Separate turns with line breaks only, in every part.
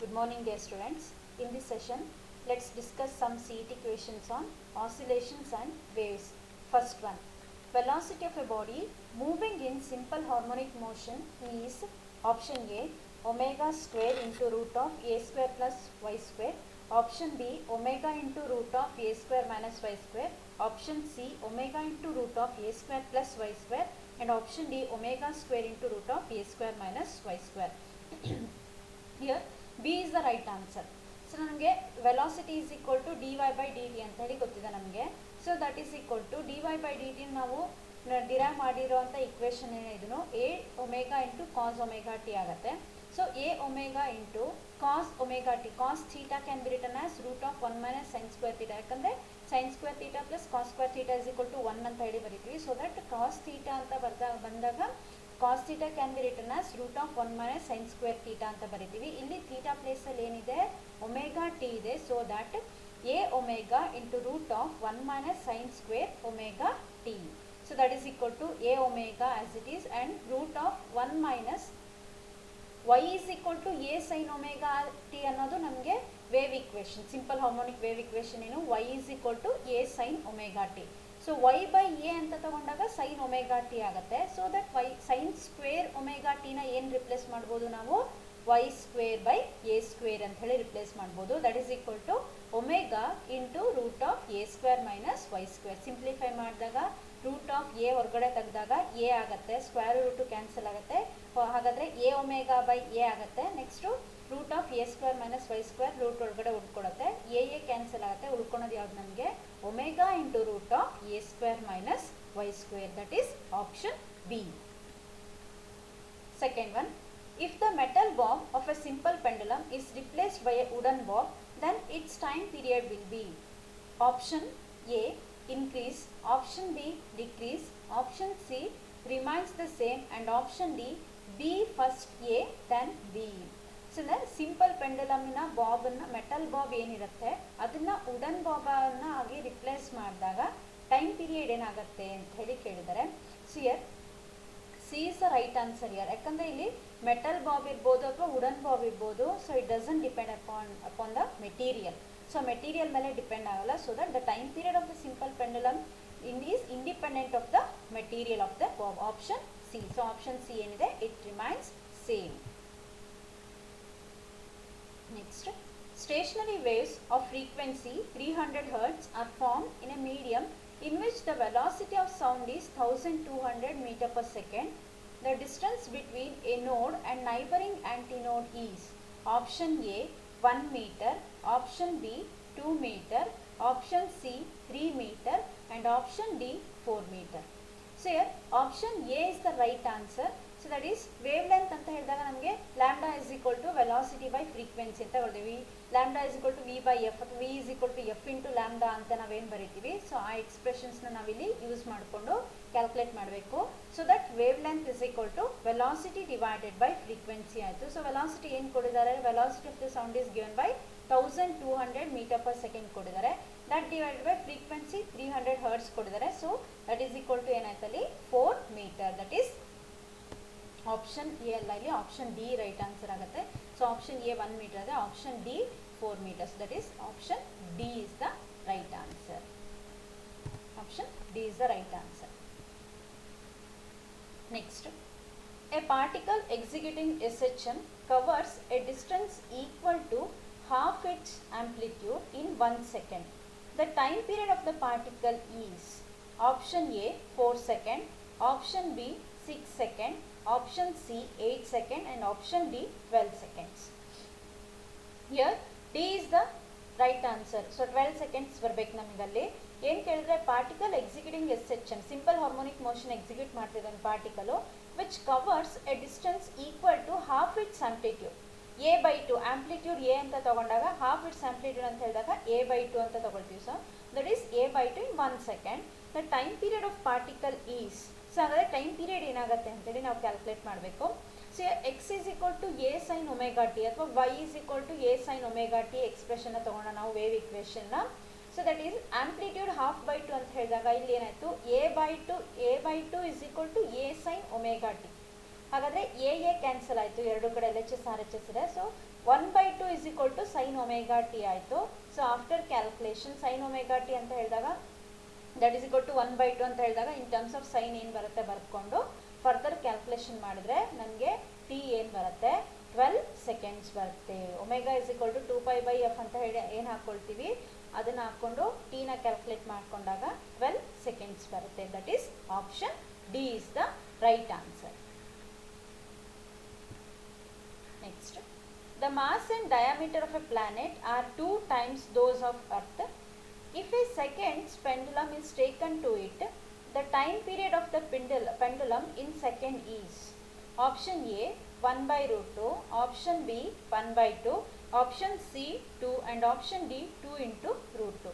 Good morning, dear students. In this session, let's discuss some CET questions on oscillations and waves. First one, velocity of a body moving in simple harmonic motion is option A, omega square into root of a square plus y square. Option B, omega into root of a square minus y square. Option C, omega into root of a square plus y square. And option D, omega square into root of a square minus y square. Here B is the right answer. So ನಮಗೆ velocity is equal to dy by dt ಅಂತ ಹೇಳಿ ಗೊತ್ತಿದೆ ನಮಗೆ. So that is equal to dy by dt ನಾವು derive ಮಾಡಿರುವಂಥ equation ಏನಿದೆನೋ a omega into cos omega t ಆಗುತ್ತೆ. So a omega into cos omega t, cos theta can be written as root of 1 minus sin square theta. ಯಾಕಂದರೆ sin square theta plus cos square theta is equal to 1 ಅಂತ ಹೇಳಿ ಬರೀತೀವಿ. So that cos theta ಅಂತ ಬಂದಾಗ cos theta can be written as root of 1 minus sin square theta ಅಂತ ಬರೀತೀವಿ. ಇಲ್ಲಿ theta place ಅಲ್ಲಿ ಏನಿದೆ omega t ಇದೆ. So that a omega into root of 1 minus sin square omega t. So that is equal to a omega as it is and root of 1 minus y is equal to a sin omega t ಅನ್ನೋದು ನಮಗೆ wave equation, simple harmonic wave equation ಏನು y is equal to a sin omega t. So y by a ಅಂತ ತಗೊಂಡಾಗ sin omega t ಆಗುತ್ತೆ. So that y sin square omega t ನ ಏನು replace ಮಾಡ್ಬೋದು ನಾವು y square by a square ಅಂತ ಹೇಳಿ ರಿಪ್ಲೇಸ್ ಮಾಡ್ಬೋದು. That is equal to omega into root of a square minus y square. Simplify ಮಾಡಿದಾಗ root of a ಹೊರಗಡೆ ತೆಗೆದಾಗ a ಆಗುತ್ತೆ, ಸ್ಕ್ವೇರ್ ರೂಟು ಕ್ಯಾನ್ಸಲ್ ಆಗುತ್ತೆ. ಹಾಗಾದರೆ a ಒಮೆಗಾ ಬೈ a ಆಗುತ್ತೆ. Next root of a square minus y square root ಒಳಗಡೆ ಉಳ್ಕೊಡುತ್ತೆ, a cancel ಆಗುತ್ತೆ. ಉಳ್ಕೊಳೋದು ಯಾವ್ದು ನಮಗೆ omega into root of a square minus y square. That is option B. Second one, if the metal bob of a simple pendulum is replaced by a wooden bob, then its time period will be option A, increase, option B, decrease, option C, remains the same, and option D, B first A then B. So simple ಪೆಂಡುಲಮ್ನ ಬಾಬನ್ನು metal bob ಏನಿರುತ್ತೆ ಅದನ್ನು wooden ಬಾಬನ್ನು ಆಗಿ replace ಮಾಡಿದಾಗ time period ಏನಾಗುತ್ತೆ ಅಂತ ಹೇಳಿ ಕೇಳಿದ್ದಾರೆ. So here C is the right answer here. ಯಾಕಂದರೆ ಇಲ್ಲಿ ಮೆಟಲ್ ಬಾಬ್ ಇರ್ಬೋದು ಅಥವಾ ವುಡನ್ ಬಾಬ್ ಇರ್ಬೋದು. So it doesn't depend upon the material. So material ಮೇಲೆ ಡಿಪೆಂಡ್ ಆಗಲ್ಲ. So that the time period of the simple pendulum is independent of the material of the bob. Option C. So option C ಏನಿದೆ it remains same. Next, stationary waves of frequency 300 Hz are formed in a medium in which the velocity of sound is 1200 meter per second. The distance between a node and neighboring antinode is option A 1 meter, option B 2 meter, option C 3 meter, and option D 4 meter. So here option A is the right answer. So that is wavelength ಅಂತ ಹೇಳಿದಾಗ ನಮಗೆ lambda is equal to velocity by frequency ಅಂತ ಕೊಡ್ತೀವಿ. Lambda is equal to V by F ಅಥವಾ V is equal to F into lambda ಅಂತ ನಾವೇನು ಬರೀತೀವಿ. So ಆ ಎಕ್ಸ್ಪ್ರೆಷನ್ಸ್ನ ನಾವಿಲ್ಲಿ ಯೂಸ್ ಮಾಡಿಕೊಂಡು ಕ್ಯಾಲ್ಕುಲೇಟ್ ಮಾಡಬೇಕು. So that wavelength is equal to velocity divided by frequency ಆಯಿತು. ಸೊ ವೆಲಾಸಿಟಿ ಏನು ಕೊಡಿದ್ದಾರೆ, velocity of the sound is given by 1200 metre per second ಕೊಡಿದ್ದಾರೆ. That divided by frequency 300 hertz ಕೊಡಿದ್ದಾರೆ. So that is equal to ಏನಾಯ್ತಲ್ಲಿ 4 metre. That is option A ಅಲ್ಲ, ಇಲ್ಲಿ option D right answer ಆಗುತ್ತೆ. So option A 1 metre ಇದೆ, option D 4 metres. That is option D is the right answer. Option D is the right answer. Next, a particle executing a section covers a distance equal to half its amplitude in 1 second. The time period of the particle is option A 4 second, option B 6 second, option C 8 second, and option D 12 seconds. Here D is the right answer. So 12 seconds ಬರಬೇಕು ನಮಗಲ್ಲಿ. ಏನು ಕೇಳಿದ್ರೆ particle executing a section, simple harmonic motion execute ಮಾಡ್ತಿದ್ದ ಒಂದು particle which covers a distance equal to half its amplitude. A by two amplitude A ಅಂತ ತಗೊಂಡಾಗ half its amplitude ಅಂತ ಹೇಳಿದಾಗ ಎ ಬೈ ಟು ಅಂತ ತಗೊಳ್ತೀವಿ. So that is A by two in 1 second. The time period of particle is, so ಹಾಗಾದರೆ time period ಏನಾಗುತ್ತೆ ಅಂತೇಳಿ ನಾವು ಕ್ಯಾಲ್ಕುಲೇಟ್ ಮಾಡಬೇಕು. So X is equal to A sine omega T ಅಥವಾ Y is equal to A sine omega T ಎಕ್ಸ್ಪ್ರೆಷನ್ನ ತೊಗೊಂಡ ನಾವು wave ಇಕ್ವೇಷನ್ನ. So that is amplitude half by two ಅಂತ ಹೇಳಿದಾಗ ಇಲ್ಲಿ ಏನಾಯಿತು A by two is equal to A sine omega T. ಹಾಗಾದರೆ ಎ ಕ್ಯಾನ್ಸಲ್ ಆಯಿತು, ಎರಡು ಕಡೆ LHS RHS ಇದೆ. So 1/2 is equal to sine omega T ಆಯಿತು. So after calculation sine omega T ಅಂತ ಹೇಳಿದಾಗ ದಟ್ ಈಸ್ ಈಕ್ವಲ್ ಟು 1/2 ಅಂತ ಹೇಳಿದಾಗ ಇನ್ ಟರ್ಮ್ಸ್ ಆಫ್ ಸೈನ್ ಏನು ಬರುತ್ತೆ ಬರ್ಕೊಂಡು ಫರ್ದರ್ ಕ್ಯಾಲ್ಕುಲೇಷನ್ ಮಾಡಿದ್ರೆ ನನಗೆ ಟಿ ಏನು ಬರುತ್ತೆ 12 ಸೆಕೆಂಡ್ಸ್ ಬರುತ್ತೆ. Omega is equal to 2π/f ಅಂತ ಹೇಳಿ ಏನು ಹಾಕ್ಕೊಳ್ತೀವಿ ಅದನ್ನು ಹಾಕ್ಕೊಂಡು ಟಿನ ಕ್ಯಾಲ್ಕುಲೇಟ್ ಮಾಡಿಕೊಂಡಾಗ 12 ಸೆಕೆಂಡ್ಸ್ ಬರುತ್ತೆ. That is option D is the right answer. Next, the mass and diameter of a planet are 2 times those of Earth. If a second's pendulum is taken to it, the time period of the pendulum in second is option A 1/√2, option B 1/2, option C 2 and option D 2 into √2.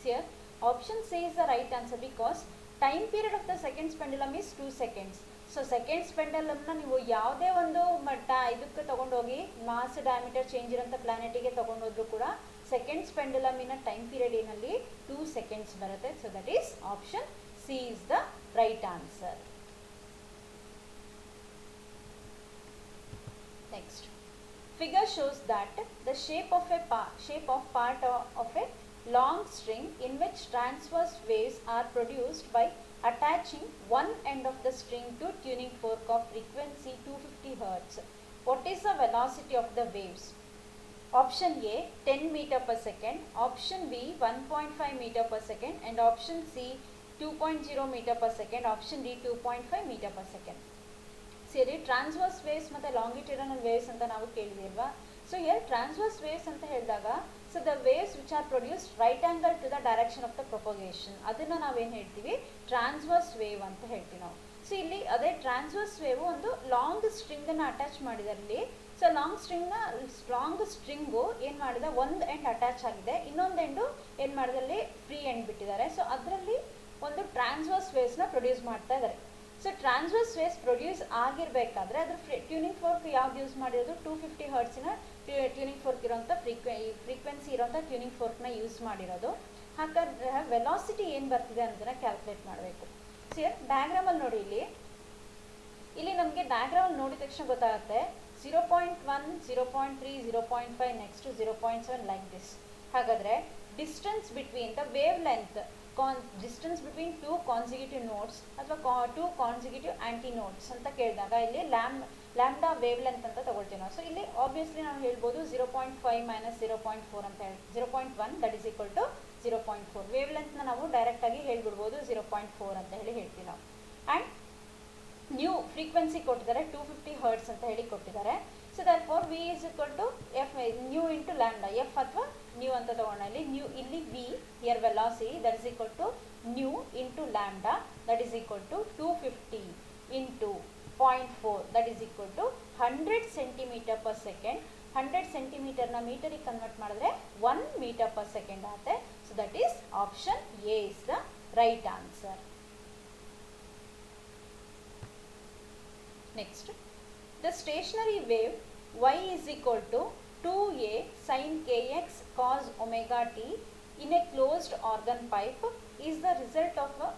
Here option C is the right answer because time period of the second's pendulum is 2 seconds. So seconds ಪೆಂಡಲಮ್ನ ನೀವು ಯಾವುದೇ ಒಂದು ಇದಕ್ಕೆ ತೊಗೊಂಡೋಗಿ mass diameter change ಇರೋಂಥ ಪ್ಲಾನೆಟಿಗೆ ತೊಗೊಂಡೋದ್ರೂ ಕೂಡ seconds ಪೆಂಡಲಮಿನ time period ಏನಲ್ಲಿ 2 seconds ಬರುತ್ತೆ. So that is option C is the right answer. Next, figure shows that the shape of part of a long string in which transverse waves are produced by attaching one end of the string to tuning fork of frequency 250 Hz. What is the velocity of the waves? Option A 10 meter per second, option B 1.5 meter per second and option C 2.0 meter per second, option D 2.5 meter per second. ಸೇರಿ transverse waves ಮತ್ತು longitudinal waves ಅಂತ ನಾವು ಕೇಳಿದ್ವಿ ಅಲ್ವಾ. So here transverse waves ಅಂತ ಹೇಳಿದಾಗ so the waves which are produced right angle to the direction of the propagation, ಅದನ್ನು ನಾವೇನು ಹೇಳ್ತೀವಿ ಟ್ರಾನ್ಸ್ವರ್ಸ್ ವೇವ್ ಅಂತ ಹೇಳ್ತೀವಿ ನಾವು. ಸೊ ಇಲ್ಲಿ ಅದೇ ಟ್ರಾನ್ಸ್ವರ್ಸ್ ವೇವ್ ಒಂದು ಲಾಂಗ್ ಸ್ಟ್ರಿಂಗನ್ನು ಅಟ್ಯಾಚ್ ಮಾಡಿದ್ದಾರೆ ಇಲ್ಲಿ. ಸೊ ಲಾಂಗ್ ಸ್ಟ್ರಿಂಗು ಏನು ಮಾಡಿದೆ, ಒಂದು ಎಂಡ್ ಅಟ್ಯಾಚ್ ಆಗಿದೆ, ಇನ್ನೊಂದು ಎಂಡು ಏನು ಮಾಡಿದೆ ಅಲ್ಲಿ ಫ್ರೀ ಎಂಡ್ ಬಿಟ್ಟಿದ್ದಾರೆ. ಸೊ ಅದರಲ್ಲಿ ಒಂದು ಟ್ರಾನ್ಸ್ವರ್ಸ್ ವೇವ್ಸ್ನ ಪ್ರೊಡ್ಯೂಸ್ ಮಾಡ್ತಾ ಇದ್ದಾರೆ. ಸೊ ಟ್ರಾನ್ಸ್ವರ್ಸ್ ವೇವ್ಸ್ ಪ್ರೊಡ್ಯೂಸ್ ಆಗಿರಬೇಕಾದ್ರೆ ಅದ್ರ ಟ್ಯೂನಿಂಗ್ ಫೋರ್ಕ್ ಯಾವ್ದು ಯೂಸ್ ಮಾಡಿರೋದು 250 ಹರ್ಟ್ಸಿನ ಟ್ಯೂನಿಂಗ್ ಫೋರ್ಕ್ ಇರೋಂಥ ಫ್ರೀಕ್ವೆನ್ಸಿ ಇರೋಂಥ ಟ್ಯೂನಿಂಗ್ ಫೋರ್ಕ್ನ ಯೂಸ್ ಮಾಡಿರೋದು. ಹಾಗಾದ್ರೆ ವೆಲಾಸಿಟಿ ಏನು ಬರ್ತಿದೆ ಅನ್ನೋದನ್ನ ಕ್ಯಾಲ್ಕುಲೇಟ್ ಮಾಡಬೇಕು. ಸೊ ಡಯಾಗ್ರಾಮಲ್ಲಿ ನೋಡಿ, ಇಲ್ಲಿ ನಮಗೆ ಡಯಾಗ್ರಾಮಲ್ಲಿ ನೋಡಿದ ತಕ್ಷಣ ಗೊತ್ತಾಗುತ್ತೆ 0.1 0.3 0.5 ನೆಕ್ಸ್ಟ್ 0.7 ಲೈಕ್ ದಿಸ್. ಹಾಗಾದರೆ distance between the wave length distance between 2 consecutive notes ಅಥವಾ 2 ಕಾನ್ಸಿಕ್ಯೂಟಿವ್ ಆ್ಯಂಟಿ ನೋಟ್ಸ್ ಅಂತ ಕೇಳಿದಾಗ ಇಲ್ಲಿ ಲ್ಯಾಂಬ್ಡಾ ವೇವ್ ಲೆಂತ್ ಅಂತ ತಗೊಳ್ತೀವಿ ನಾವು. ಸೊ ಇಲ್ಲಿ ಆಬ್ವಿಯಸ್ಲಿ ನಾವು ಹೇಳ್ಬೋದು 0.5 ಮೈನಸ್ 0.4 ಅಂತ ಹೇಳಿ 0.1 that is equal to 0.4. Wave ಲೆಂತ್ನ ನಾವು ಡೈರೆಕ್ಟಾಗಿ ಹೇಳ್ಬಿಡ್ಬೋದು 0.4 ಅಂತ ಹೇಳಿ ಹೇಳ್ತೀವಿ ನಾವು. ಆ್ಯಂಡ್ ನ್ಯೂ ಫ್ರೀಕ್ವೆನ್ಸಿ ಕೊಟ್ಟಿದ್ದಾರೆ 250 ಹರ್ಟ್ಸ್ ಅಂತ ಹೇಳಿ ಕೊಟ್ಟಿದ್ದಾರೆ. So therefore V is equal to F new into lambda, F ಅಥವಾ ನ್ಯೂ ಅಂತ ತಗೊಂಡಲ್ಲಿ ನ್ಯೂ ಇಲ್ಲಿ V here velocity that is equal to new into lambda that is equal to 250 into 0.4 that is equal to 100 centimeter per second. 100 ಸೆಂಟಿಮೀಟರ್ನ ಮೀಟರಿಗೆ convert ಮಾಡಿದ್ರೆ 1 meter per second ಆಗುತ್ತೆ. So that is option A is the right answer. Next, the stationary wave y is equal to 2a sin kx cos omega t in a closed organ pipe is the result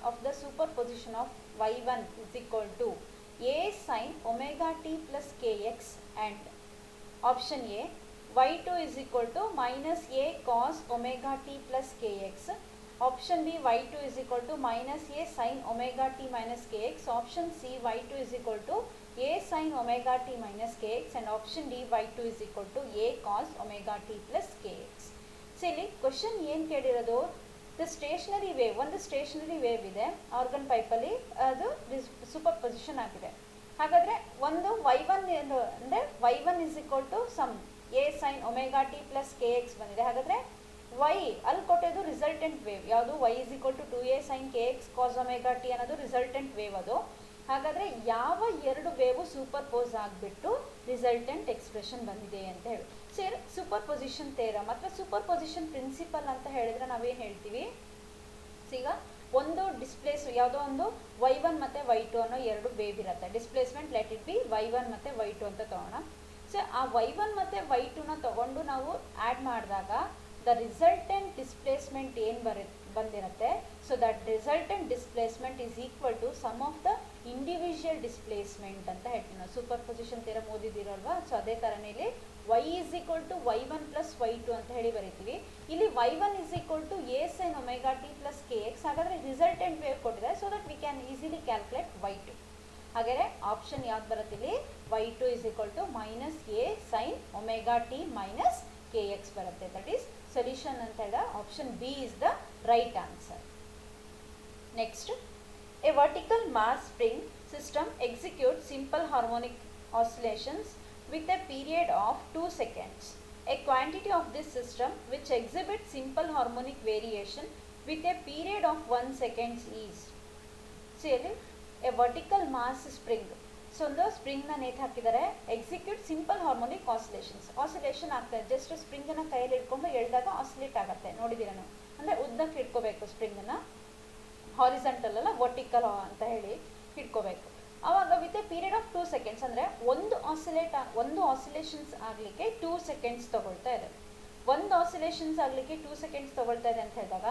of the superposition of y1 is equal to a sin omega t plus kx and option A y2 is equal to minus a cos omega t plus kx, option B y2 is equal to minus a sin omega t minus kx, option C y2 is equal to a sin omega t minus kx and option D y2 is equal to a cos omega t plus kx. So ಇಲ್ಲಿ question ಏನು ಕೇಳಿರೋದು, the stationery wave, ಒಂದು stationery wave ಇದೆ organ ಪೈಪಲ್ಲಿ, ಅದು super position ಆಗಿದೆ. ಹಾಗಾದರೆ ಒಂದು y1 ಅಂದರೆ y1 is equal to some a sin omega t plus kx ಬಂದಿದೆ. ಹಾಗಾದರೆ y ಅಲ್ಲಿ ಕೊಟ್ಟಿದ್ದು ರಿಸಲ್ಟೆಂಟ್ ವೇವ್ ಯಾವುದು, y is equal to 2a sin kx cos omega t ಅನ್ನೋದು ರಿಸಲ್ಟೆಂಟ್ ವೇವ್ ಅದು. ಹಾಗಾದರೆ ಯಾವ ಎರಡು ವೇವು ಸೂಪರ್ ಪೋಸ್ ಆಗಿಬಿಟ್ಟು ರಿಸಲ್ಟೆಂಟ್ ಎಕ್ಸ್ಪ್ರೆಷನ್ ಬಂದಿದೆ ಅಂತ ಹೇಳಿ. ಸೊ ಸೂಪರ್ ಪೊಸಿಷನ್ ಥಿಯರಮ್ ಅಥವಾ ಸೂಪರ್ ಪೊಸಿಷನ್ ಪ್ರಿನ್ಸಿಪಲ್ ಅಂತ ಹೇಳಿದ್ರೆ ನಾವೇನು ಹೇಳ್ತೀವಿ, ಈಗ ಒಂದು ಡಿಸ್ಪ್ಲೇಸ್ ಯಾವುದೋ ಒಂದು y1 ಮತ್ತು y2 ಅನ್ನೋ ಎರಡು ವೇವ್ ಇರುತ್ತೆ. Displacement let it be y1 ಮತ್ತು y2 ಅಂತ ತಗೋಣ. ಸೊ ಆ y1 ಮತ್ತು y2ನ ತಗೊಂಡು ನಾವು ಆ್ಯಡ್ ಮಾಡಿದಾಗ ದ ರಿಸಲ್ಟೆಂಟ್ ಡಿಸ್ಪ್ಲೇಸ್ಮೆಂಟ್ ಏನು ಬಂದಿರುತ್ತೆ, so that resultant displacement is equal to sum of the individual displacement ಅಂತ ಹೇಳ್ತೀವಿ ನಾವು. ಸೂಪರ್ ಪೊಸಿಷನ್ ಥಿಯರಮ್ ಓದಿದ್ದೀರಲ್ವಾ, ಸೊ ಅದೇ ಥರನೇ ಇಲ್ಲಿ y is equal to y1 plus y2 ಅಂತ ಹೇಳಿ ಬರೀತೀವಿ. ಇಲ್ಲಿ y1 is equal to a sin omega t plus kx. ಹಾಗಾದರೆ ರಿಸಲ್ಟೆಂಟ್ ವೇವ್ ಕೊಟ್ಟಿದೆ, so that we can easily calculate y2. ಹಾಗಾದರೆ ಆಪ್ಷನ್ ಯಾವ್ದು ಬರುತ್ತೆ ಇಲ್ಲಿ, y2 is equal to minus a sin omega t minus kx ಬರುತ್ತೆ. That is solution ಅಂತ ಹೇಳಿದ option B is the right answer. Next, a vertical mass spring system executes simple harmonic oscillations with a period of 2 seconds. A quantity of this system which exhibits simple harmonic variation with a period of 1 second is. See, a vertical mass spring. So ಒಂದು ಸ್ಪ್ರಿಂಗ್ನ ನೇತು ಹಾಕಿದ್ದಾರೆ, execute simple harmonic oscillation ಆಗ್ತದೆ. Just ಸ್ಪ್ರಿಂಗನ್ನು ಕೈಯಲ್ಲಿ ಇಟ್ಕೊಂಡು ಎಳೆದಾಗ oscillate ಆಗುತ್ತೆ. ನೋಡಿದ್ದೀರ ನಾವು, ಅಂದರೆ ಉದ್ದಕ್ಕೆ ಇಟ್ಕೋಬೇಕು ಸ್ಪ್ರಿಂಗನ್ನು, ಹಾರಿಸೆಂಟಲ್ ಅಲ್ಲ ವರ್ಟಿಕಲ್ ಅಂತ ಹೇಳಿ ಇಟ್ಕೋಬೇಕು. ಆವಾಗ with A period of 2 seconds, ಅಂದರೆ ಒಂದು ಆಸಿಲೇಷನ್ಸ್ ಆಗಲಿಕ್ಕೆ 2 seconds ತಗೊಳ್ತಾ ಇದೆ. ಒಂದು ಆಸಿಲೇಷನ್ಸ್ ಆಗಲಿಕ್ಕೆ 2 seconds ತಗೊಳ್ತಾ ಇದೆ ಅಂತ ಹೇಳಿದಾಗ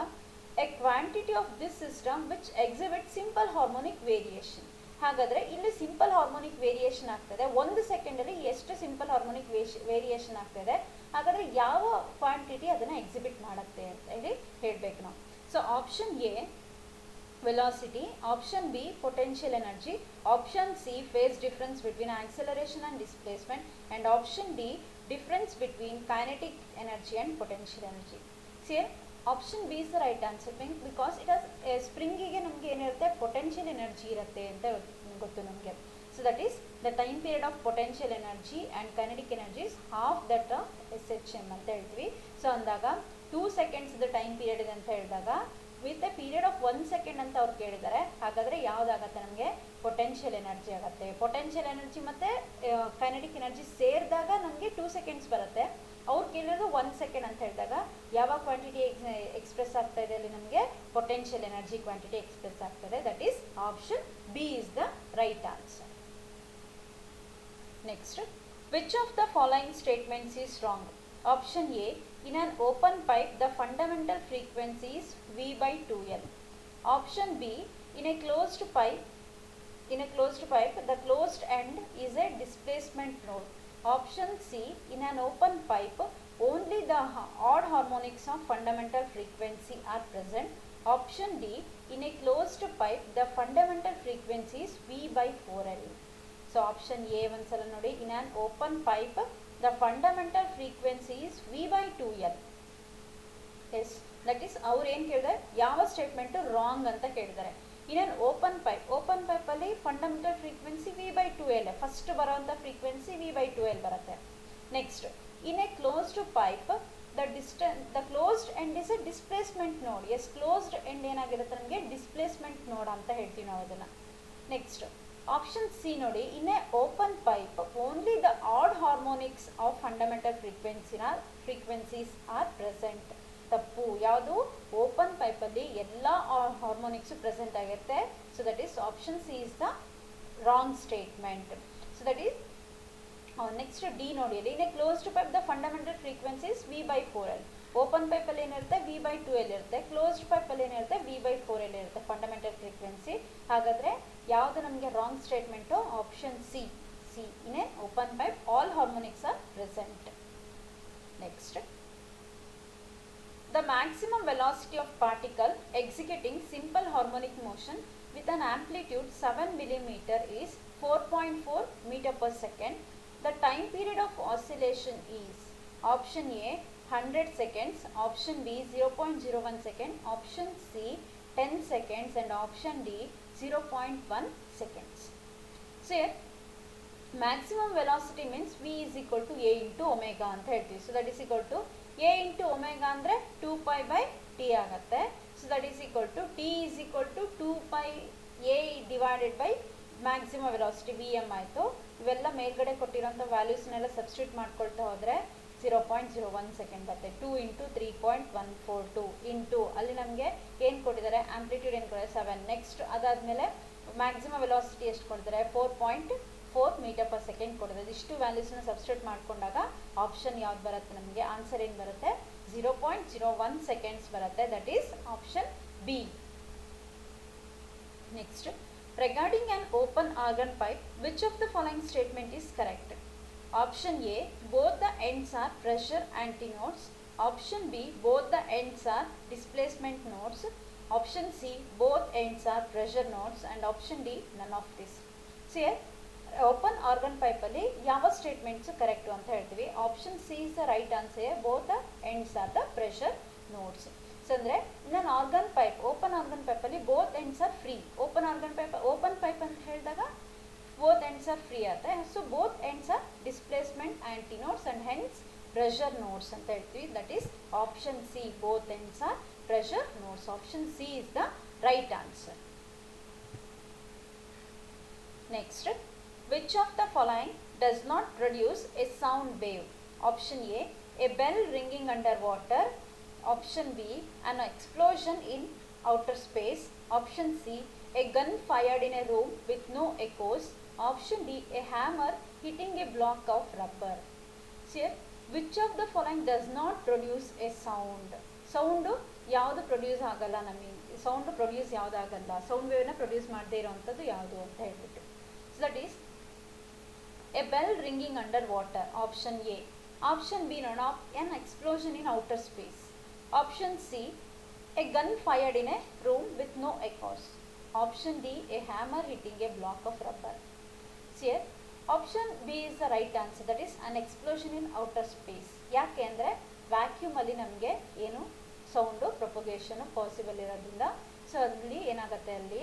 A quantity of this system which exhibit simple harmonic variation. ಹಾಗಾದರೆ ಇಲ್ಲಿ ಸಿಂಪಲ್ ಹಾರ್ಮೋನಿಕ್ ವೇರಿಯೇಷನ್ ಆಗ್ತದೆ. 1 ಸೆಕೆಂಡಲ್ಲಿ ಎಷ್ಟು ಸಿಂಪಲ್ ಹಾರ್ಮೋನಿಕ್ ವೇರಿಯೇಷನ್ ಆಗ್ತದೆ, ಹಾಗಾದರೆ ಯಾವ ಕ್ವಾಂಟಿಟಿ ಅದನ್ನು ಎಕ್ಸಿಬಿಟ್ ಮಾಡುತ್ತೆ ಅಂತ ಹೇಳಿ ಹೇಳಬೇಕು ನಾವು. So option A velocity, option B potential energy, option C phase difference between acceleration and displacement, and option D difference between kinetic energy and potential energy. See, option B is the right answer because it has spring ಗೆ ನಮಗೆ ಏನಿರುತ್ತೆ, potential energy ಇರುತ್ತೆ ಅಂತ ಗೊತ್ತು ನಮಗೆ. So that is the time period of potential energy and kinetic energy is half that of SHM ಅಂತ ಹೇಳ್ತೀವಿ. So ಅಂದಾಗ 2 seconds ದ ಟೈಮ್ ಪೀರಿಯಡ್ ಇದೆ ಅಂತ ಹೇಳಿದಾಗ with A period of 1 second ಅಂತ ಅವ್ರು ಕೇಳಿದ್ದಾರೆ. ಹಾಗಾದರೆ ಯಾವುದಾಗತ್ತೆ ನಮಗೆ, ಪೊಟೆನ್ಷಿಯಲ್ ಎನರ್ಜಿ ಆಗುತ್ತೆ. ಪೊಟೆನ್ಷಿಯಲ್ ಎನರ್ಜಿ ಮತ್ತು ಕೈನೆಟಿಕ್ ಎನರ್ಜಿ ಸೇರಿದಾಗ ನಮಗೆ 2 seconds ಬರುತ್ತೆ. ಅವ್ರು ಕೇಳಿರೋದು 1 second ಅಂತ ಹೇಳಿದಾಗ ಯಾವ ಕ್ವಾಂಟಿಟಿ ಎಕ್ಸ್ಪ್ರೆಸ್ ಆಗ್ತಾ ಇದೆ ಅಲ್ಲಿ ನಮಗೆ, ಪೊಟೆನ್ಷಿಯಲ್ ಎನರ್ಜಿ ಕ್ವಾಂಟಿಟಿ ಎಕ್ಸ್ಪ್ರೆಸ್ ಆಗ್ತದೆ. That is option B is the right answer. Next, which of the following statements is wrong? Option A, in an open pipe the fundamental frequency is V by 2L. Option B, in a closed pipe the closed end is a displacement node. Option C, in an open pipe only the odd harmonics of fundamental frequency are present. Option D, in a closed pipe the fundamental frequency is V by 4L. So option A ಒಂದ್ಸಲ ನೋಡಿ, in an open pipe the fundamental frequency is V by 2L. Yes, that is ಅವ್ರು ಏನು ಕೇಳಿದ್ದಾರೆ, ಯಾವ statement wrong ಅಂತ ಕೇಳಿದ್ದಾರೆ. In an open ಪೈಪಲ್ಲಿ fundamental frequency V by 2L, first ಬರೋವಂಥ ಫ್ರೀಕ್ವೆನ್ಸಿ V by 2L ಬರುತ್ತೆ. Next, in a closed pipe the closed end is a displacement node. Yes, closed end ಏನಾಗಿರುತ್ತೆ ನಮಗೆ, ಡಿಸ್ಪ್ಲೇಸ್ಮೆಂಟ್ ನೋಡ್ ಅಂತ ಹೇಳ್ತೀವಿ ನಾವು ಅದನ್ನು. ನೆಕ್ಸ್ಟ್, ಆಪ್ಷನ್ ಸಿ ನೋಡಿ, in a open pipe only the odd harmonics of fundamental frequencies are present. ತಪ್ಪು. ಯಾವುದು, ಓಪನ್ ಪೈಪಲ್ಲಿ ಎಲ್ಲ ಹಾರ್ಮೋನಿಕ್ಸು ಪ್ರೆಸೆಂಟ್ ಆಗಿರುತ್ತೆ. So that is option C is the wrong statement. So that is next D ನೋಡಿ, ಅಲ್ಲಿ in a closed pipe the fundamental frequencies V by 4L. Open ಪೈಪಲ್ಲಿ ಏನಿರುತ್ತೆ, V by 2L ಇರುತ್ತೆ. Closed ಪೈಪಲ್ಲಿ ಏನಿರುತ್ತೆ, V by 4L ಇರುತ್ತೆ fundamental frequency. ಹಾಗಾದರೆ ಯಾವುದು ನಮಗೆ wrong statement, option C. In a open pipe all harmonics are present. Next, the maximum velocity of particle executing simple harmonic motion with an amplitude 7 mm is 4.4 meter per second. The time period of oscillation is option A 100 seconds, option B 0.01 second, option C 10 seconds and option D 0.1 seconds. So here maximum velocity means V is equal to A into omega ಅಂತ ಹೇಳ್ತೀವಿ. So that is equal to A into omega ಅಂದರೆ 2 pi by T ಆಗುತ್ತೆ. So that is equal to T is equal to 2 pi A divided by maximum velocity Vm ಆಯಿತು. ಇವೆಲ್ಲ ಮೇಲ್ಗಡೆ ಕೊಟ್ಟಿರೋಂಥ ವ್ಯಾಲ್ಯೂಸ್ನೆಲ್ಲ substitute ಮಾಡ್ಕೊಳ್ತಾ ಹೋದರೆ 0.01 second ಬರುತ್ತೆ. 2 into 3.142 ಇಂಟು ಅಲ್ಲಿ ನಮಗೆ ಏನು ಕೊಟ್ಟಿದ್ದಾರೆ, ಆಂಪ್ಲಿಟ್ಯೂಡ್ ಏನು ಕೊಟ್ಟಿದ್ದಾರೆ 7. ನೆಕ್ಸ್ಟ್ ಅದಾದಮೇಲೆ ಮ್ಯಾಕ್ಸಿಮಮ್ ವೆಲಾಸಿಟಿ ಎಷ್ಟು ಕೊಟ್ಟಿದ್ದಾರೆ, 4.4 ಮೀಟರ್ ಪರ್ ಸೆಕೆಂಡ್ ಕೊಟ್ಟಿದ್ದಾರೆ. ಇಷ್ಟು ವ್ಯಾಲ್ಯೂಸ್ನ ಸಬ್ಸ್ಟಿಟ್ಯೂಟ್ ಮಾಡ್ಕೊಂಡಾಗ ಆಪ್ಷನ್ ಯಾವ್ದು ಬರುತ್ತೆ, ನಮಗೆ ಆನ್ಸರ್ ಏನು ಬರುತ್ತೆ, 0.01 ಸೆಕೆಂಡ್ಸ್ ಬರುತ್ತೆ. That is option B. Next, Regarding an open organ pipe, which of the following statement is correct? Option A, both the ends are pressure antinodes. Option B, both the ends are displacement nodes. Option C, both ends are pressure nodes. And option D, none of this. So here, open organ pipe ಅಲ್ಲಿ ಯಾವ statements correct ಅಂತ ಹೇಳ್ತೀವಿ. Option C is the right answer. Both the ends are the pressure nodes. So ಅಂದರೆ ನಾನು organ pipe, open organ ಪೈಪಲ್ಲಿ both ends are free. Open organ pipe, open pipe ಅಂತ ಹೇಳಿದಾಗ both ends are free ಆಗುತ್ತೆ. So both ends are displacement antinodes and hence pressure nodes ಅಂತ ಹೇಳ್ತೀವಿ. That is option C, both ends are pressure nodes. Option C is the right answer. Next, which of the following does not produce a sound wave? Option A bell ringing underwater. Option B, an explosion in outer space. Option C, a gun fired in a room with no echoes. Option D, a hammer hitting a block of rubber. Here, which of the following does not produce a sound? Sound ಯಾವುದು produce ಆಗಲ್ಲ ನಮಗೆ. Sound produce ಯಾವುದಾಗಲ್ಲ, sound ವೇವ್ನ produce ಮಾಡದೇ ಇರೋವಂಥದ್ದು ಯಾವುದು ಅಂತ ಹೇಳ್ಬಿಟ್ಟು. So that is a bell ringing under water. Option A. Option B ನೋಡೋಣ, an explosion in outer space. Option C, a gun fired in a room with no echoes. Option D, a hammer hitting a block of rubber. Here, option B is the right answer. That is an explosion in outer space. ಯಾಕೆ ಅಂದರೆ ವ್ಯಾಕ್ಯೂಮಲ್ಲಿ ನಮಗೆ ಏನು sound ಪ್ರೊಪಗೇಷನು possible ಇರೋದ್ರಿಂದ so ಅಲ್ಲಿ ಏನಾಗುತ್ತೆ, ಅಲ್ಲಿ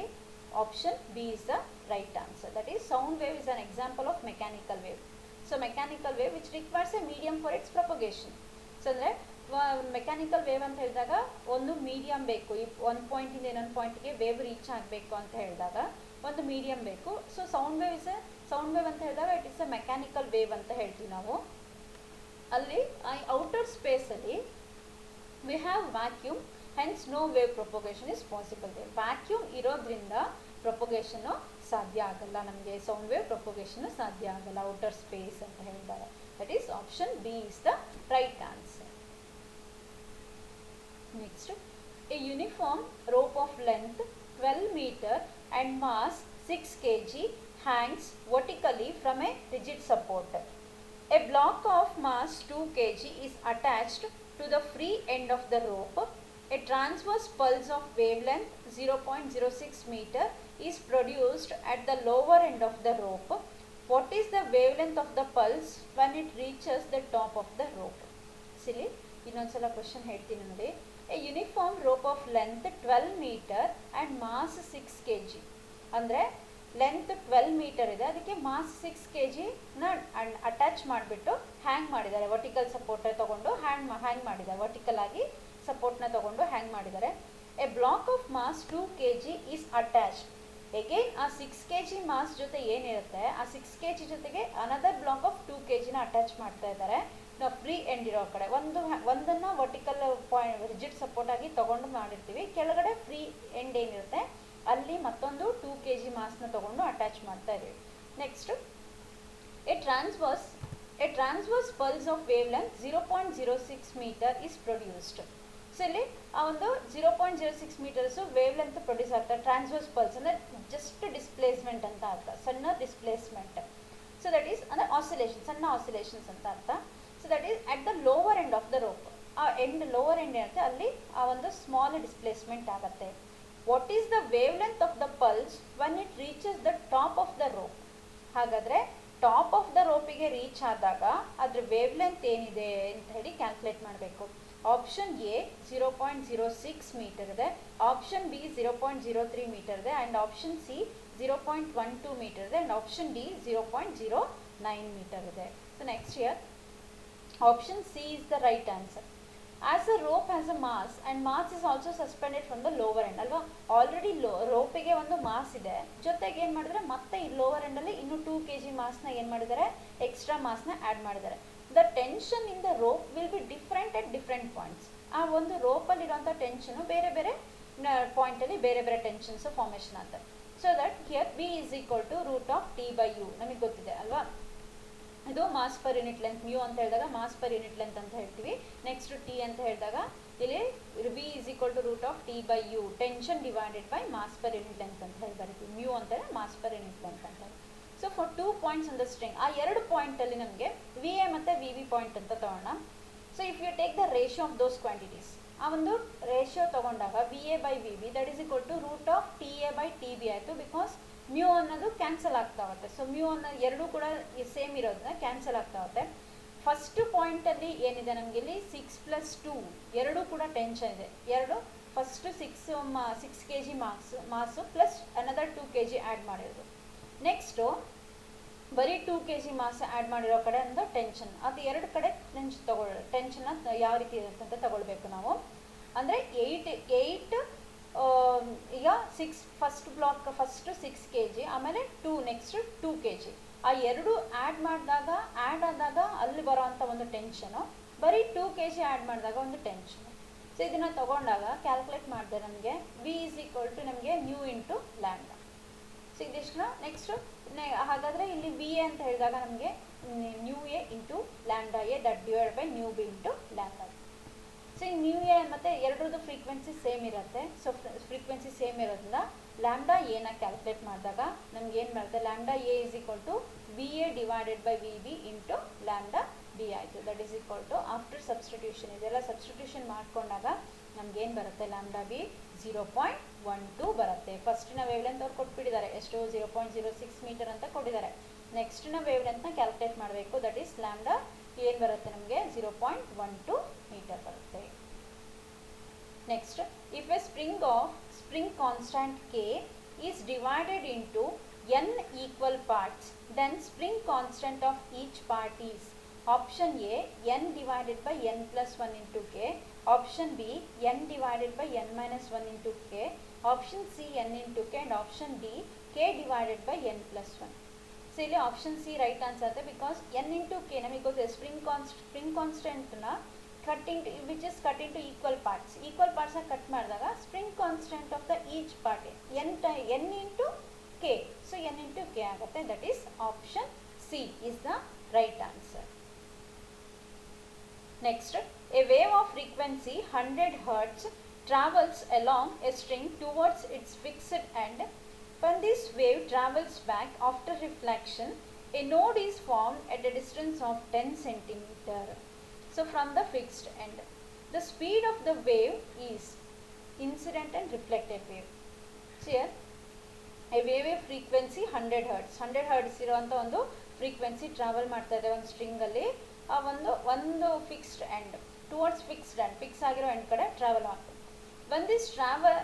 option B is the right answer. That is sound wave is an example of mechanical wave. So mechanical wave which requires A medium for it's propagation. So ಅಂದರೆ mechanical wave ಅಂತ ಹೇಳಿದಾಗ ಒಂದು medium ಬೇಕು. ಈ ಒಂದು ಪಾಯಿಂಟಿಂದ ಇನ್ನೊಂದು ಪಾಯಿಂಟ್ಗೆ ವೇವ್ ರೀಚ್ ಆಗಬೇಕು ಅಂತ ಹೇಳಿದಾಗ ಒಂದು ಮೀಡಿಯಮ್ ಬೇಕು. So sound wave is a sound wave ಅಂತ ಹೇಳಿದಾಗ it is a mechanical wave ಅಂತ ಹೇಳ್ತೀವಿ ನಾವು. ಅಲ್ಲಿ ಔಟರ್ ಸ್ಪೇಸಲ್ಲಿ we have vacuum, hence no wave propagation is possible. Vacuum ಇರೋದ್ರಿಂದ ಪ್ರೊಪಗೇಷನ್ನು ಸಾಧ್ಯ ಆಗಲ್ಲ, ನಮಗೆ ಸೌಂಡ್ ವೇವ್ ಪ್ರೊಪಗೇಷನ್ನು ಸಾಧ್ಯ ಆಗಲ್ಲ ಔಟರ್ ಸ್ಪೇಸ್ ಅಂತ ಹೇಳಿದಾಗ. That is option B is the right answer. Next, A uniform rope of length 12 meter and mass 6 kg hangs vertically from a rigid support. A block of mass 2 kg is attached to the free end of the rope. A transverse pulse of wavelength 0.06 meter is produced at the lower end of the rope. What is the wavelength of the pulse when it reaches the top of the rope? Silly, ಇನ್ನೊಂದ್ಸಲ question ಹೇಳ್ತೀನಿ ನೋಡಿ. A uniform rope of length 12 meter and mass 6 kg. ಅಂದರೆ length 12 metre ಇದೆ, ಅದಕ್ಕೆ mass 6 kg ನ attach ಮಾಡಿಬಿಟ್ಟು ಹ್ಯಾಂಗ್ ಮಾಡಿದ್ದಾರೆ. Vertical support ತಗೊಂಡು ಹ್ಯಾಂಗ್ ಮಾಡಿದ್ದಾರೆ, ವರ್ಟಿಕಲ್ ಆಗಿ ಸಪೋರ್ಟ್ನ ತಗೊಂಡು ಹ್ಯಾಂಗ್ ಮಾಡಿದ್ದಾರೆ. A block of mass 2 kg is attached. Again ಆ 6 kg ಮಾಸ್ ಜೊತೆ ಏನಿರುತ್ತೆ, ಆ 6 kg ಜೊತೆಗೆ ಅನದರ್ ಬ್ಲಾಕ್ ಆಫ್ 2 kg ನ ಅಟ್ಯಾಚ್ ಮಾಡ್ತಾ ಇದ್ದಾರೆ. ನಾವು ಫ್ರೀ ಎಂಡ್ ಇರೋ ಕಡೆ ಒಂದನ್ನು ವರ್ಟಿಕಲ್ ಪಾಯಿಂಟ್ ರಿಜಿಡ್ ಸಪೋರ್ಟ್ ಆಗಿ ತಗೊಂಡು ಮಾಡಿರ್ತೀವಿ, ಕೆಳಗಡೆ ಫ್ರೀ ಎಂಡ್ ಏನಿರುತ್ತೆ ಅಲ್ಲಿ ಮತ್ತೊಂದು 2 kg ಮಾಸ್ನ ತಗೊಂಡು ಅಟ್ಯಾಚ್ ಮಾಡ್ತಾ ಇದ್ದೀವಿ. Next, a transverse pulse of wavelength 0.06 metre is produced. So ಇಲ್ಲಿ ಆ ಒಂದು 0.06 ಮೀಟರ್ಸು ವೇವ್ ಲೆಂತ್ ಪ್ರೊಡ್ಯೂಸ್ ಆಗ್ತದೆ. ಟ್ರಾನ್ಸ್ವರ್ಸ್ ಪಲ್ಸ್ ಅಂದರೆ ಜಸ್ಟ್ ಡಿಸ್ಪ್ಲೇಸ್ಮೆಂಟ್ ಅಂತ ಅರ್ಥ, ಸಣ್ಣ ಡಿಸ್ಪ್ಲೇಸ್ಮೆಂಟ್. ಸೊ ದಟ್ ಈಸ್ ಅಂದರೆ ಆಸಿಲೇಷನ್, ಸಣ್ಣ ಆಸಿಲೇಷನ್ಸ್ ಅಂತ ಅರ್ಥ. So that is at the lower end of the rope. ಆ ಎಂಡ್ ಲೋವರ್ ಎಂಡ್ ಏನಿರುತ್ತೆ ಅಲ್ಲಿ ಆ ಒಂದು ಸ್ಮಾಲ್ ಡಿಸ್ಪ್ಲೇಸ್ಮೆಂಟ್ ಆಗುತ್ತೆ. What is the wavelength of the pulse when it reaches the top of the rope? ಹಾಗಾದರೆ top of the ರೋಪಿಗೆ reach ಆದಾಗ ಅದ್ರ wave length ಏನಿದೆ ಅಂತ ಹೇಳಿ ಕ್ಯಾಲ್ಕುಲೇಟ್ ಮಾಡಬೇಕು. ಆಪ್ಷನ್ ಎ 0.06 ಮೀಟರ್ ಇದೆ, ಆಪ್ಷನ್ ಬಿ 0.03 ಮೀಟರ್ ಇದೆ, ಆ್ಯಂಡ್ ಆಪ್ಷನ್ ಸಿ 0.12 ಮೀಟರ್ ಇದೆ, ಆ್ಯಂಡ್ ಆಪ್ಷನ್ ಡಿ 0.09 ಮೀಟರ್ ಇದೆ. So next year option C is the right answer. As a rope has a mass and mass is also suspended from the lower end ಅಲ್ವಾ, already ರೋಪಿಗೆ ಒಂದು mass ಇದೆ, ಜೊತೆಗೆ ಏನು ಮಾಡಿದರೆ ಮತ್ತೆ ಈ ಲೋವರ್ ಎಂಡಲ್ಲಿ ಇನ್ನೂ 2 kg ಮಾಸ್ನ ಏನು ಮಾಡಿದ್ದಾರೆ, ಎಕ್ಸ್ಟ್ರಾ ಮಾಸ್ನ ಆ್ಯಡ್ ಮಾಡಿದ್ದಾರೆ. The tension in the rope will be different at different points. ಆ ಒಂದು ರೋಪಲ್ಲಿರೋಂಥ ಟೆನ್ಷನು ಬೇರೆ ಬೇರೆ ಪಾಯಿಂಟಲ್ಲಿ ಬೇರೆ ಬೇರೆ ಟೆನ್ಷನ್ಸು ಫಾರ್ಮೇಷನ್ ಆಗ್ತದೆ. So that here B is equal to root of T by U ನಮಗೆ ಗೊತ್ತಿದೆ ಅಲ್ವಾ. ಇದು mass per unit length mu ಅಂತ ಹೇಳಿದಾಗ ಮಾಸ್ ಪರ್ ಯೂನಿಟ್ ಲೆಂತ್ ಅಂತ ಹೇಳ್ತೀವಿ. ನೆಕ್ಸ್ಟ್ ಟಿ ಅಂತ ಹೇಳಿದಾಗ ಇಲ್ಲಿ V is equal to root of T by U tension divided by mass per unit length ಅಂತ ಹೇಳಿ ಬರೀತೀವಿ. ಮ್ಯೂ ಅಂತೇಳಿ ಮಾಸ್ ಪರ್ ಯೂನಿಟ್ ಲೆಂತ್ ಅಂತ. So for 2 points on the string, ಆ 2 ಪಾಯಿಂಟಲ್ಲಿ ನಮಗೆ ವಿ ಎ ಮತ್ತು ವಿ ವಿ ಪಾಯಿಂಟ್ ಅಂತ ತಗೋಣ. So if you take the ratio of those quantities, ಆ ಒಂದು ರೇಷಿಯೋ ತಗೊಂಡಾಗ V A by V B that is equal to root of T A by T B ಆಯಿತು. Because mu ಅನ್ನೋದು cancel ಆಗ್ತಾ ಹೋಗುತ್ತೆ. So mu ಅನ್ನೋದು ಎರಡೂ ಕೂಡ ಸೇಮ್ ಇರೋದನ್ನ ಕ್ಯಾನ್ಸಲ್ ಆಗ್ತಾ ಹೋಗುತ್ತೆ. ಫಸ್ಟ್ ಪಾಯಿಂಟಲ್ಲಿ ಏನಿದೆ ನಮಗೆ ಇಲ್ಲಿ 6+2 ಎರಡೂ ಕೂಡ ಟೆನ್ಷನ್ ಇದೆ. ಎರಡು ಫಸ್ಟು 6 kg ಮಾಸು ಪ್ಲಸ್ ಅನದರ್ 2 kg ಆ್ಯಡ್ ಮಾಡಿರೋದು. ನೆಕ್ಸ್ಟು ಬರೀ 2 kg ಮಾಸ್ ಆ್ಯಡ್ ಮಾಡಿರೋ ಕಡೆ ಒಂದು ಟೆನ್ಷನ್, ಅದು ಎರಡು ಕಡೆ ಟೆನ್ಷನ್ನ ಯಾವ ರೀತಿ ಇರುತ್ತೆ ಅಂತ ತಗೊಳ್ಬೇಕು ನಾವು. ಅಂದರೆ 8 ಈಗ 6 ಫಸ್ಟ್ ಬ್ಲಾಕ್ ಫಸ್ಟು 6 kg ಆಮೇಲೆ 2 ನೆಕ್ಸ್ಟ್ 2 kg, ಆ ಎರಡು ಆ್ಯಡ್ ಆದಾಗ ಅಲ್ಲಿ ಬರೋವಂಥ ಒಂದು ಟೆನ್ಷನು, ಬರೀ 2 kg ಆ್ಯಡ್ ಮಾಡಿದಾಗ ಒಂದು ಟೆನ್ಷನು. ಸೊ ಇದನ್ನು ತಗೊಂಡಾಗ ಕ್ಯಾಲ್ಕುಲೇಟ್ ಮಾಡಿದೆ ನಮಗೆ ವಿ ಈಸ್ ಈಕ್ವಲ್ ಟು ನಮಗೆ ನ್ಯೂ ಇಂಟು ಲ್ಯಾಂಡಾ. ಸೊ ಇದಿಷ್ಟು ನೆಕ್ಸ್ಟು ಹಾಗಾದರೆ ಇಲ್ಲಿ ವಿ ಎ ಅಂತ ಹೇಳಿದಾಗ ನಮಗೆ nu A into lambda A that divide by nu B into lambda. So ಈ ನ್ಯೂ ಎ ಮತ್ತು ಎರಡರದ್ದು ಫ್ರೀಕ್ವೆನ್ಸಿ ಸೇಮ್ ಇರುತ್ತೆ. ಸೊ ಫ್ರೀಕ್ವೆನ್ಸಿ ಸೇಮ್ ಇರೋದ್ರಿಂದ ಲ್ಯಾಂಡಾ ಎನ ಕ್ಯಾಲ್ಕುಲೇಟ್ ಮಾಡಿದಾಗ ನಮ್ಗೆ ಏನು ಬರುತ್ತೆ, lambda A is equal to V A divided by V B into lambda B ಆಯಿತು. That is equal to after substitution ಇದೆಲ್ಲ ಸಬ್ಸ್ಟಿಟ್ಯೂಷನ್ ಮಾಡ್ಕೊಂಡಾಗ ನಮ್ಗೇನು ಬರುತ್ತೆ, ಲ್ಯಾಂಡಾ ಬಿ 0.12 ಬರುತ್ತೆ. ಫಸ್ಟಿನ ವೇವ್ ಲೆಂತ್ ಅವ್ರು ಕೊಟ್ಬಿಟ್ಟಿದ್ದಾರೆ, ಎಷ್ಟು 0.06 ಮೀಟರ್ ಅಂತ ಕೊಟ್ಟಿದ್ದಾರೆ. ನೆಕ್ಸ್ಟಿನ ವೇವ್ ಲೆಂತ್ನ ಕ್ಯಾಲ್ಕುಲೇಟ್ ಮಾಡಬೇಕು. ದಟ್ ಈಸ್ ಲ್ಯಾಂಡಾ ಏನು ಬರುತ್ತೆ ನಮಗೆ 0.12 ಮೀಟರ್ ಬರುತ್ತೆ. Next, if A spring constant k is divided into n equal parts, then spring constant of each part is option A n divided by n plus 1 into k, option B n divided by n minus 1 into k, option C n into k, and option D k divided by n plus 1. So ಇಲ್ಲಿ option C right answer ಆಗುತ್ತೆ. Because N into K ನಮಗೆ ಗೊತ್ತಿದೆ spring ಕಾನ್ಸ್ಟೆಂಟ್ನ which is cut into equal ಪಾರ್ಟ್ಸ್ನ cut ಮಾಡಿದಾಗ spring constant of the each part N into K, so N into K ಆಗುತ್ತೆ. That is option C is the right answer. Next, a wave of frequency 100 Hz travels along a string towards its fixed end. When this wave travels back after reflection, a node is formed at a distance of 10 cm. So from the fixed end, the speed of the wave is incident and reflected wave. So here, a wave frequency 100 Hz ಇರುವಂಥ ಒಂದು frequency travel ಮಾಡ್ತಾ ಇದೆ ಒಂದು ಸ್ಟ್ರಿಂಗಲ್ಲಿ. ಆ ಒಂದು fixed end towards fix ಆಗಿರೋ end ಕಡೆ ಟ್ರಾವೆಲ್ ಆಗ್ತದೆ.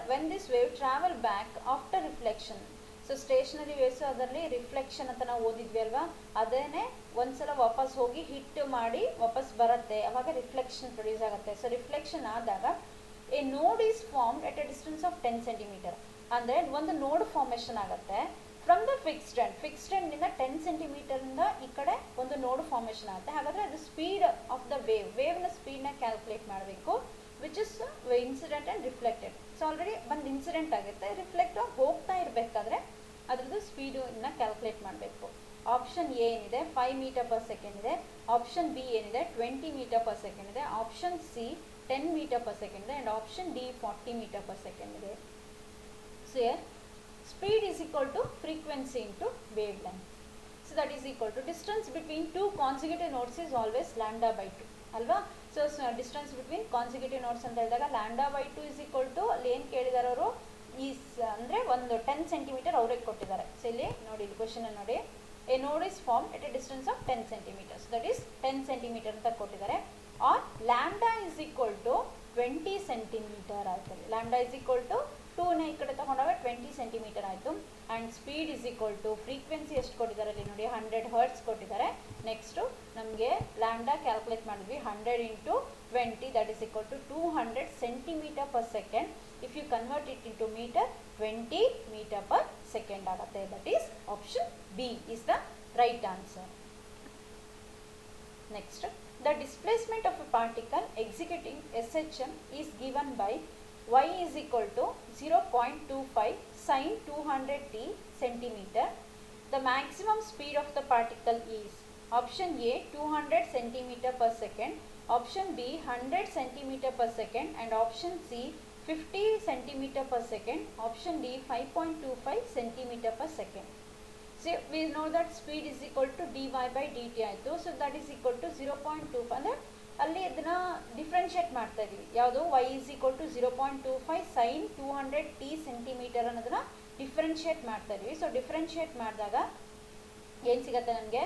when this wave travel back after reflection, so stationary waves ಅದರಲ್ಲಿ ರಿಫ್ಲೆಕ್ಷನ್ ಅಂತ ನಾವು ಓದಿದ್ವಿ ಅಲ್ವಾ, ಅದೇನೆ ಒಂದ್ಸಲ ವಾಪಸ್ ಹೋಗಿ ಹಿಟ್ ಮಾಡಿ ವಾಪಸ್ ಬರುತ್ತೆ, ಅವಾಗ ರಿಫ್ಲೆಕ್ಷನ್ ಪ್ರೊಡ್ಯೂಸ್ ಆಗುತ್ತೆ. ಸೊ ರಿಫ್ಲೆಕ್ಷನ್ ಆದಾಗ ಎ ನೋಡ್ is formed at a distance of 10 cm. ಅಂದರೆ ಒಂದು ನೋಡ್ ಫಾರ್ಮೇಷನ್ ಆಗುತ್ತೆ ಫ್ರಮ್ ದ ಫಿಕ್ಸ್ಡ್ ಎಂಡಿಂದ 10 cm ಈ ಕಡೆ ಒಂದು ನೋಡ್ ಫಾರ್ಮೇಷನ್ ಆಗುತ್ತೆ. ಹಾಗಾದರೆ ಅದು ಸ್ಪೀಡ್ ಆಫ್ ದ ವೇವ್ನ ಸ್ಪೀಡ್ನ ಕ್ಯಾಲ್ಕುಲೇಟ್ ಮಾಡಬೇಕು, which is incident and reflected. So already ಒಂದು ಇನ್ಸಿಡೆಂಟ್ ಆಗುತ್ತೆ, ರಿಫ್ಲೆಕ್ಟ್ ಹೋಗ್ತಾ ಇರಬೇಕಾದ್ರೆ ಅದರದ್ದು ಸ್ಪೀಡನ್ನ ಕ್ಯಾಲ್ಕುಲೇಟ್ ಮಾಡಬೇಕು. ಆಪ್ಷನ್ ಎ ಏನಿದೆ 5 ಮೀಟರ್ ಪರ್ ಸೆಕೆಂಡ್ ಇದೆ, ಆಪ್ಷನ್ ಬಿ ಏನಿದೆ 20 ಮೀಟರ್ ಪರ್ ಸೆಕೆಂಡ್ ಇದೆ, option C 10 metre per second ಇದೆ, and option D 40 metre per second ಇದೆ. So here speed is equal to frequency into wavelength. So that is equal to distance between two consecutive nodes is always lambda by 2 ಅಲ್ವಾ. So distance between consecutive nodes ಅಂತ ಹೇಳಿದಾಗ lambda by 2 is equal to ಅಲ್ಲಿ ಏನು ಕೇಳಿದಾರೆ ಅವರು ಅಂದರೆ ಒಂದು 10 cm ಅವ್ರಿಗೆ ಕೊಟ್ಟಿದ್ದಾರೆ. ಸೊ ಇಲ್ಲಿ ನೋಡಿ, ಇಲ್ಲಿ ಕ್ವಶನ್ ನೋಡಿ, a node is form at a distance of 10 cm, that is 10 cm ಅಂತ ಕೊಟ್ಟಿದ್ದಾರೆ. Or lambda is equal to 20 cm ಆಯ್ತದೆ. ಲ್ಯಾಂಡಾ ಇಸ್ ಈಕ್ವಲ್ ಟು 2ನ ಈ ಕಡೆ ತಗೊಂಡಾಗ 20 cm ಆಯಿತು. And speed is equal to frequency ಎಷ್ಟು ಕೊಟ್ಟಿದ್ದಾರೆ ಅಲ್ಲಿ ನೋಡಿ, 100 Hz ಕೊಟ್ಟಿದ್ದಾರೆ. ನೆಕ್ಸ್ಟು ನಮಗೆ ಲ್ಯಾಂಡಾ ಕ್ಯಾಲ್ಕುಲೇಟ್ ಮಾಡಿದ್ವಿ 100 × 20 that is equal to 200 cm per second. If you convert it into metre 20 metre per second ಆಗುತ್ತೆ. That is option B is the right answer. Next, the displacement of a particle executing SHM is given by y is equal to 0.25 sin 200t centimeter. The maximum speed of the particle is. Option A 200 centimeter per second, option B 100 centimeter per second, and option C 50 centimeter per second, option D 5.25 centimeter per second. So we know that speed is equal to dy by dt ಆಯಿತು. So that is equal to 0.25 ಅಂದರೆ ಅಲ್ಲಿ ಅದನ್ನು differentiate ಮಾಡ್ತಾ ಇದ್ದೀವಿ. ಯಾವುದು y is equal to 0.25 sine 200 t centimetre ಅನ್ನೋದನ್ನು differentiate ಮಾಡ್ತಾ ಇದ್ದೀವಿ. ಸೊ ಡಿಫ್ರೆನ್ಷಿಯೇಟ್ ಮಾಡಿದಾಗ ಏನು ಸಿಗುತ್ತೆ ನಮಗೆ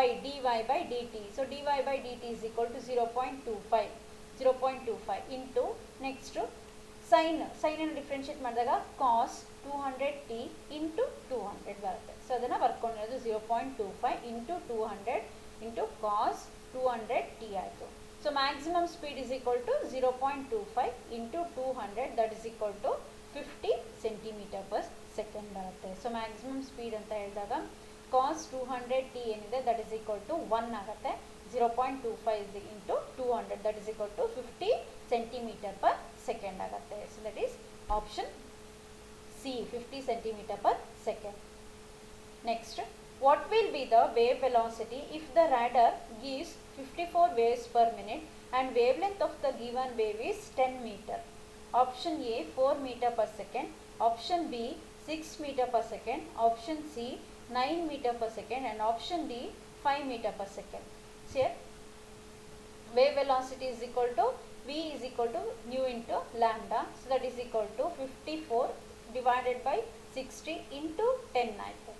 y dy by dt. So dy by dt is equal to 0.25 into next sine ಅನ್ನು ಡಿಫ್ರೆನ್ಷಿಯೇಟ್ ಮಾಡಿದಾಗ ಕಾಸ್ 200t ಇಂಟು 200 ಬರುತ್ತೆ. ಸೊ ಅದನ್ನು ಬರ್ಕೊಂಡಿರೋದು 0.25 ಇಂಟು 200 ಇಂಟು ಕಾಸ್ 200t ಆಯಿತು. So maximum speed is equal to 0.25 into 200 that is equal to 50 centimetre per second ಬರುತ್ತೆ. So maximum speed ಅಂತ ಹೇಳಿದಾಗ ಕಾಸ್ 200t ಏನಿದೆ that is equal to 1 ಆಗುತ್ತೆ. 0.25 into 200 that is equal to 50 centimetre per second ಆಗುತ್ತೆ. So that is option C 50 centimetre per second. Next, what will be the wave velocity if the radar gives 54 waves per minute and wavelength of the given wave is 10 meter? Option A 4 meter per second, option B 6 meter per second, option C 9 meter per second, and option D 5 meter per second. Here wave velocity is equal to V is equal to nu into lambda, so that is equal to 54 divided by 60 into 10 ಆಯಿತು.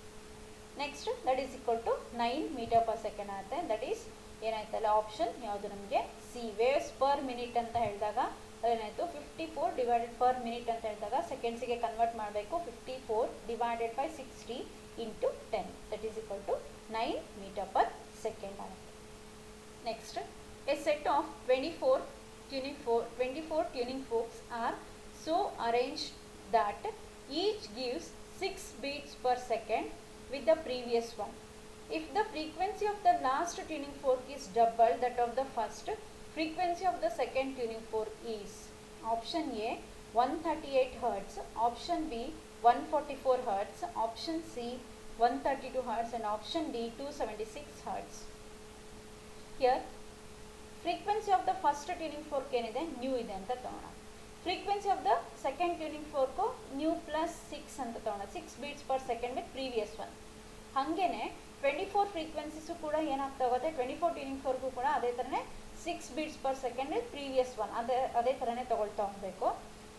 Next that is equal to 9 metre per second ಆಗುತ್ತೆ. That is ಏನಾಯ್ತಲ್ಲ option ಯಾವುದು ನಮಗೆ C. Waves per minute ಅಂತ ಹೇಳಿದಾಗ ಅದೇನಾಯಿತು 54 divided per minute ಅಂತ ಹೇಳಿದಾಗ ಸೆಕೆಂಡ್ಸಿಗೆ convert ಮಾಡಬೇಕು. 54 divided by 60 into 10 that is equal to 9 metre per second ಆಗುತ್ತೆ. Next a set of 24 tuning forks are so arranged that each gives 6 beats per second with the previous one. If the frequency of the last tuning fork is double that of the first, frequency of the second tuning fork is option A 138 Hz, option B 144 Hz, option C 132 Hz, and option D 276 Hz. Here frequency of the first tuning fork ಏನಿದೆ nu ಇದೆ ಅಂತ ತಗೋಣ. Frequency of the second tuning fork nu plus 6 ಅಂತ ತಗೋಣ. 6 beats per second with previous one. ಹಾಗೇನೆ 24 ಫ್ರೀಕ್ವೆನ್ಸೀಸು ಕೂಡ ಏನಾಗ್ತಾ ಹೋಗುತ್ತೆ 24 ಟ್ಯೂನಿಂಗ್ ಫೋರ್ಗೂ ಕೂಡ ಅದೇ ಥರನೇ 6 beats per second with previous one ಅದೇ ಥರನೇ ತೊಗೊಳ್ತಾ ಹೋಗಬೇಕು.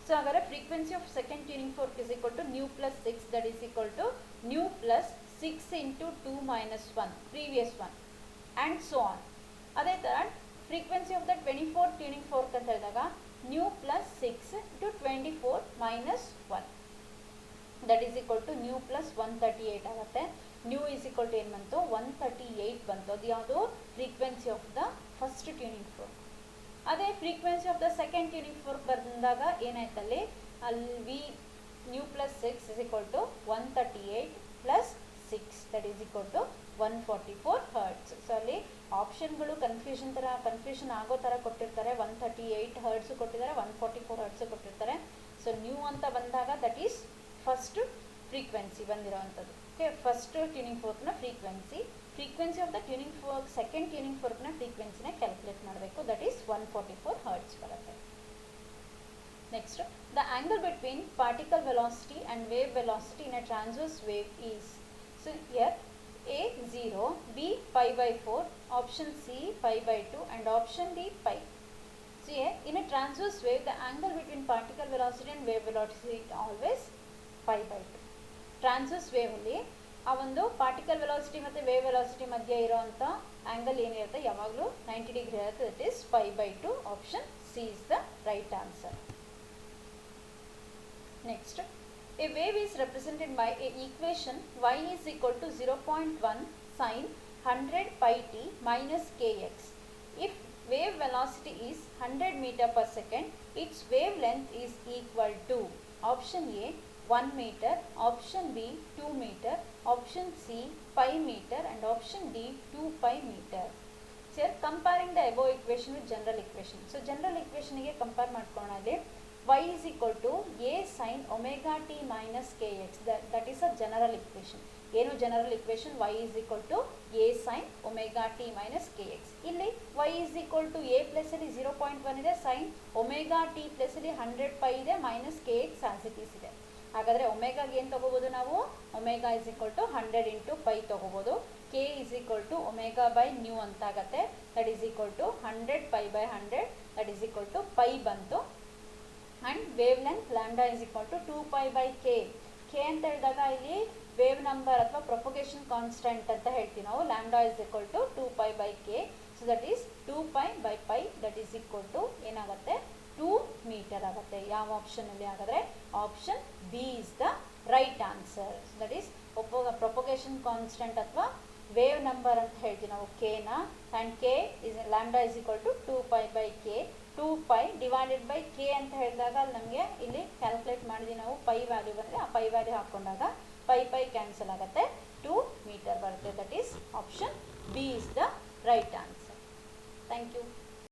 ಸೊ ಹಾಗಾದರೆ frequency of second tuning fork is equal to nu plus 6 that is equal to nu plus 6 into 2 minus 1 previous one and so on. ಅದೇ ಥರ frequency of the 24 tuning fork ಅಂತ ಹೇಳಿದಾಗ nu plus 6 into 24 minus 1 that is equal to nu plus 138 ಆಗುತ್ತೆ. New is equal to ಏನು ಬಂತು 138 ಬಂತು. ಅದು ಯಾವುದು frequency of the first tuning fork. ಅದೇ frequency of the second tuning fork ಬಂದಾಗ ಏನಾಯ್ತಲ್ಲಿ ಅಲ್ಲಿ nu plus 6 is equal to 138 plus 6 that is equal to 144 hertz. So ಅಲ್ಲಿ ಆಪ್ಷನ್ಗಳು ಕನ್ಫ್ಯೂಷನ್ ಆಗೋ ಥರ ಕೊಟ್ಟಿರ್ತಾರೆ. 138 ಹರ್ಟ್ಸು ಕೊಟ್ಟಿದ್ದಾರೆ, 144 ಹರ್ಟ್ಸು ಕೊಟ್ಟಿರ್ತಾರೆ. ಸೊ ನ್ಯೂ ಅಂತ ಬಂದಾಗ ದಟ್ ಈಸ್ ಫಸ್ಟ್ ಫ್ರೀಕ್ವೆನ್ಸಿ ಬಂದಿರೋವಂಥದ್ದು. ಓಕೆ, ಫಸ್ಟ್ ಟ್ಯೂನಿಂಗ್ ಫೋರ್ಕ್ನ frequency of the tuning fork second tuning ಫೋರ್ಕ್ನ ಫ್ರೀಕ್ವೆನ್ಸಿನ ಕ್ಯಾಲ್ಕುಲೇಟ್ ಮಾಡಬೇಕು. ದಟ್ ಈಸ್ 144 ಹರ್ಟ್ಸ್ ಬರುತ್ತೆ. Next the angle between particle velocity and wave velocity in a transverse wave is. So here A 0, B pi by 4, option C pi by 2, and option D pi. So here in a transverse wave the angle between particle velocity and wave velocity is always pi by 2. Transverse wave ಅಲ್ಲಿ ಆ ಒಂದು particle velocity ಮತ್ತು wave velocity ಮಧ್ಯೆ ಇರೋವಂಥ angle ಏನಿರುತ್ತೆ ಯಾವಾಗಲೂ 90 degree ಇರುತ್ತೆ. That is pi by 2. Option C is the right answer. Next a wave is represented by a equation y is equal to 0.1 sin 100 pi t minus kx. If wave velocity is 100 meter per second, its wavelength is equal to option A 1 meter, option B 2 meter, option C pi meter, and option D 2 pi meter. So here comparing the above equation with general equation. So general equation ಗೆ compare ಮಾಡ್ಕೊಳ್ಳೋಣ. y is equal to a sin omega t minus kx. That is a general equation. ಏನು general equation y is equal to a sin omega t minus kx. ಇಲ್ಲಿ y is equal to a plus ಅಲ್ಲಿ 0.1 ಇದೆ, sin omega t plus ಅಲ್ಲಿ 100 pi ಇದೆ, minus kx as it is ಇದೆ. ಹಾಗಾದರೆ ಒಮೆಗಾಗೆ ಏನು ತಗೋಬೋದು ನಾವು, omega is equal to 100 into pi ತಗೋಬೋದು. K is equal to omega by nu ಅಂತ ಆಗುತ್ತೆ, that is equal to 100 pi by 100, that is equal to pi ಬಂತು. And wavelength lambda is equal to 2 pi by K. K ಅಂತ ಹೇಳಿದಾಗ ಇಲ್ಲಿ wave number ಅಥವಾ propagation constant ಅಂತ ಹೇಳ್ತೀವಿ ನಾವು. Lambda is equal to 2 pi by K, so that is 2 pi by pi, that is equal to ಏನಾಗುತ್ತೆ 2 metre ಆಗುತ್ತೆ. ಯಾವ ಆಪ್ಷನಲ್ಲಿ ಹಾಗಾದರೆ option B is the right answer. That is propagation constant ಅಥವಾ ವೇವ್ ನಂಬರ್ ಅಂತ ಹೇಳ್ತೀವಿ ನಾವು ಕೆನ. And K is lambda is equal to 2 pi by K. 2 pi divided by K ಅಂತ ಹೇಳಿದಾಗ ಅಲ್ಲಿ ನಮಗೆ ಇಲ್ಲಿ ಕ್ಯಾಲ್ಕುಲೇಟ್ ಮಾಡಿದ್ವಿ ನಾವು, ಪೈ ವ್ಯಾಲ್ಯೂ ಬಂದರೆ ಆ ಪೈ ವ್ಯಾಲ್ಯೂ ಹಾಕ್ಕೊಂಡಾಗ ಪೈ ಪೈ ಕ್ಯಾನ್ಸಲ್ ಆಗುತ್ತೆ, 2 ಮೀಟರ್ ಬರುತ್ತೆ. That is option B is the right answer. Thank you.